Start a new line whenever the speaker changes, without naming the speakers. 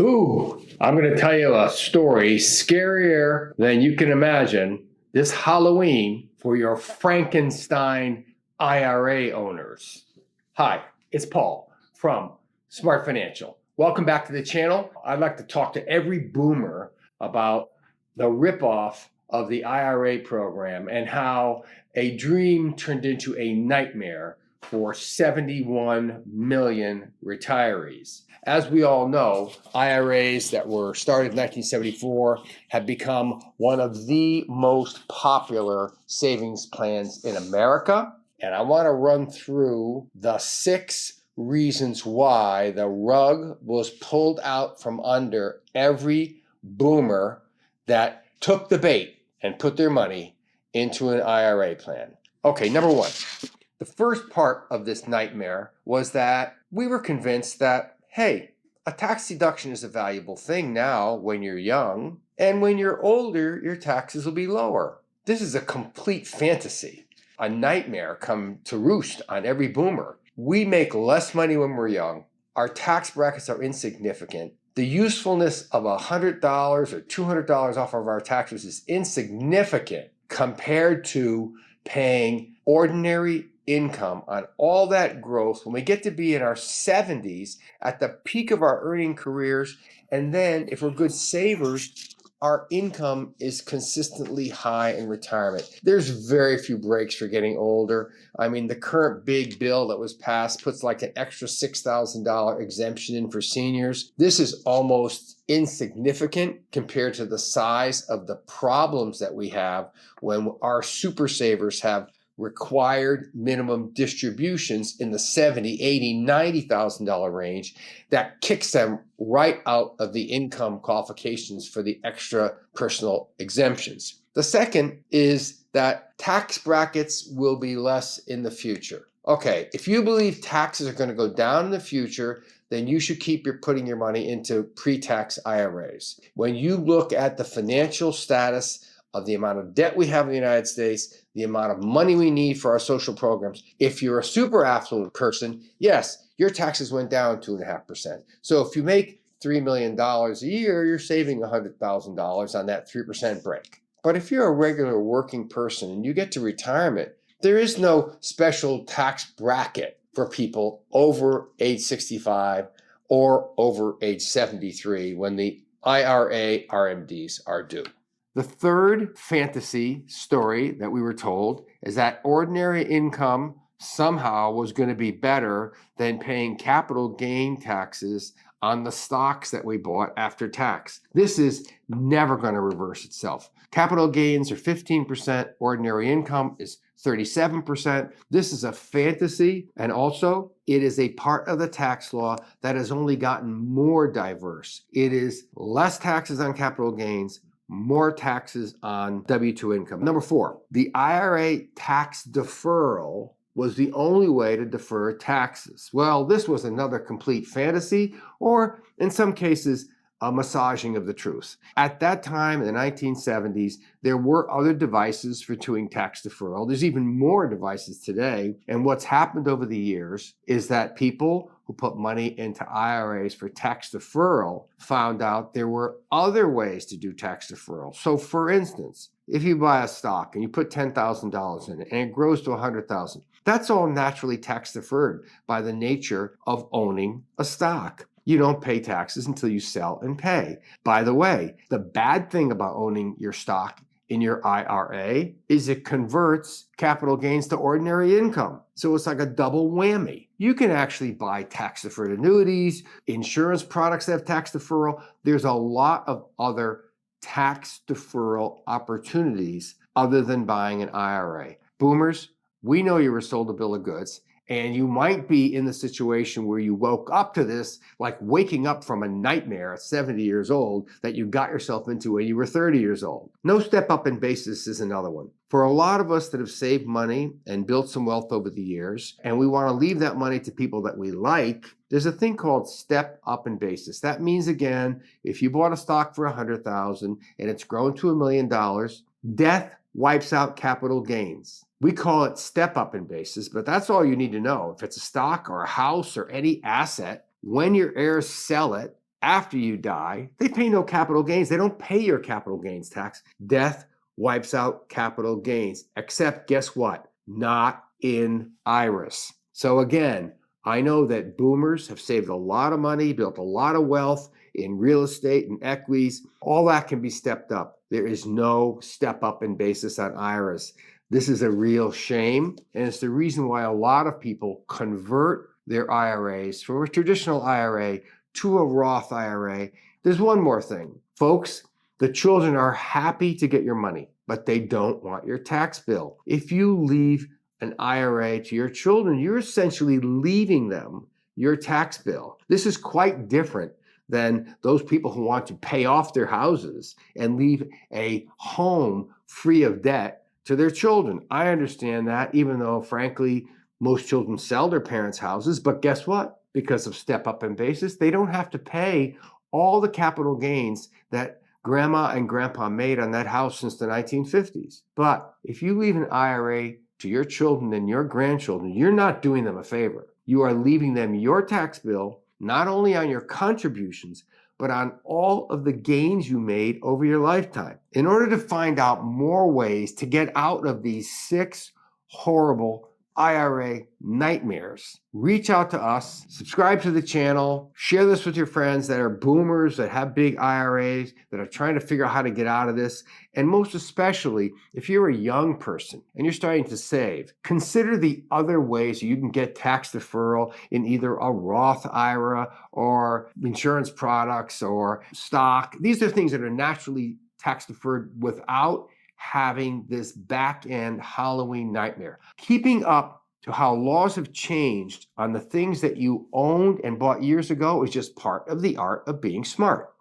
Ooh, I'm going to tell you a story scarier than you can imagine this Halloween for your Frankenstein IRA owners. Hi, it's Paul from Smart Financial. Welcome back to the channel. I'd like to talk to every boomer about the ripoff of the IRA program and how a dream turned into a nightmare for 71 million retirees. As we all know, IRAs that were started in 1974 have become one of the most popular savings plans in America. And I want to run through the 6 reasons why the rug was pulled out from under every boomer that took the bait and put their money into an IRA plan. Okay, number 1. The first part of this nightmare was that we were convinced that, hey, a tax deduction is a valuable thing now when you're young, and when you're older, your taxes will be lower. This is a complete fantasy, a nightmare come to roost on every boomer. We make less money when we're young. Our tax brackets are insignificant. The usefulness of $100 or $200 off of our taxes is insignificant compared to paying ordinary income on all that growth when we get to be in our 70s at the peak of our earning careers. And then if we're good savers, our income is consistently high in retirement. There's very few breaks for getting older. I mean, the current big bill that was passed puts like an extra $6,000 exemption in for seniors. This is almost insignificant compared to the size of the problems that we have when our super savers have required minimum distributions in the $70,000, $80,000, $90,000 range that kicks them right out of the income qualifications for the extra personal exemptions. The second is that tax brackets will be less in the future. Okay, if you believe taxes are going to go down in the future, then you should keep putting your money into pre-tax IRAs. When you look at the financial status of the amount of debt we have in the United States, the amount of money we need for our social programs. If you're a super affluent person, yes, your taxes went down 2.5%. So if you make $3 million a year, you're saving $100,000 on that 3% break. But if you're a regular working person and you get to retirement, there is no special tax bracket for people over age 65 or over age 73 when the IRA RMDs are due. The third fantasy story that we were told is that ordinary income somehow was going to be better than paying capital gain taxes on the stocks that we bought after tax. This is never going to reverse itself. Capital gains are 15%, ordinary income is 37%. This is a fantasy, and also it is a part of the tax law that has only gotten more diverse. It is less taxes on capital gains, more taxes on W-2 income. Number 4, the IRA tax deferral was the only way to defer taxes. Well, this was another complete fantasy, or in some cases, a massaging of the truth. At that time, in the 1970s, there were other devices for doing tax deferral. There's even more devices today. And what's happened over the years is that people who put money into IRAs for tax deferral found out there were other ways to do tax deferral. So for instance, if you buy a stock and you put $10,000 in it and it grows to $100,000, that's all naturally tax deferred by the nature of owning a stock. You don't pay taxes until you sell and pay. By the way, the bad thing about owning your stock in your IRA is it converts capital gains to ordinary income. So it's like a double whammy. You can actually buy tax deferred annuities, insurance products that have tax deferral. There's a lot of other tax deferral opportunities other than buying an IRA. Boomers, we know you were sold a bill of goods. And you might be in the situation where you woke up to this, like waking up from a nightmare at 70 years old that you got yourself into when you were 30 years old. No step up in basis is another one. For a lot of us that have saved money and built some wealth over the years, and we want to leave that money to people that we like, there's a thing called step up in basis. That means, again, if you bought a stock for $100,000 and it's grown to $1 million, death wipes out capital gains. We call it step up in basis, but that's all you need to know. If it's a stock or a house or any asset, when your heirs sell it after you die, they pay no capital gains. They don't pay your capital gains tax. Death wipes out capital gains, except guess what? Not in IRAs. So again, I know that boomers have saved a lot of money, built a lot of wealth in real estate and equities. All that can be stepped up. There is no step up in basis on IRAs. This is a real shame, and it's the reason why a lot of people convert their IRAs from a traditional IRA to a Roth IRA. There's one more thing. Folks, the children are happy to get your money, but they don't want your tax bill. If you leave an IRA to your children, you're essentially leaving them your tax bill. This is quite different than those people who want to pay off their houses and leave a home free of debt to their children. I understand that, even though, frankly, most children sell their parents' houses, but guess what? Because of step up in basis, they don't have to pay all the capital gains that grandma and grandpa made on that house since the 1950s. But if you leave an IRA to your children and your grandchildren, you're not doing them a favor. You are leaving them your tax bill, not only on your contributions, but on all of the gains you made over your lifetime. In order to find out more ways to get out of these 6 horrible IRA nightmares, reach out to us, subscribe to the channel, share this with your friends that are boomers, that have big IRAs, that are trying to figure out how to get out of this. And most especially, if you're a young person and you're starting to save, consider the other ways you can get tax deferral in either a Roth IRA or insurance products or stock. These are things that are naturally tax deferred without having this back-end Halloween nightmare. Keeping up to how laws have changed on the things that you owned and bought years ago is just part of the art of being smart.